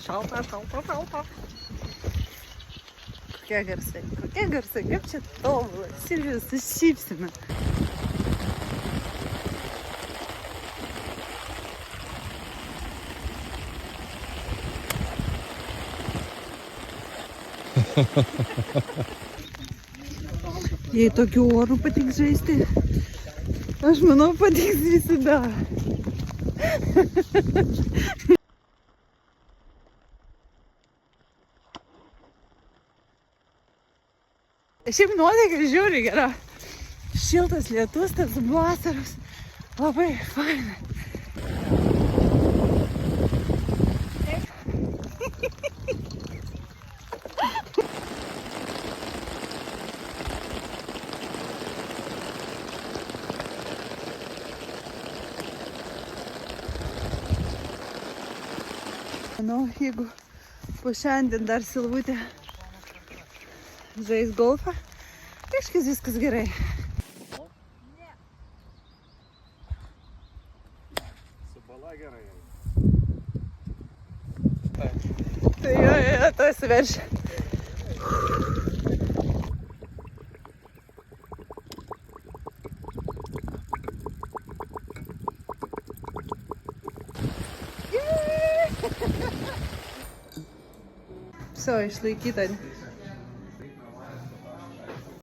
Šalta, šalta, šalta. Kokie garsai, kaip čia tobulai. Silvijus sušypsina. Jei tokiu oru patiks žaisti, aš manau patiks visada. Šiaip nuotaika žiauriai gera. Šiltas lietus, tas vasaros. Labai faina. Manau, jeigu po šiandien dar Silvutė žais golfą, kažkas viskas gerai. Su bala gerai. Tai jo, to įsiveršia. Все, išlaikyta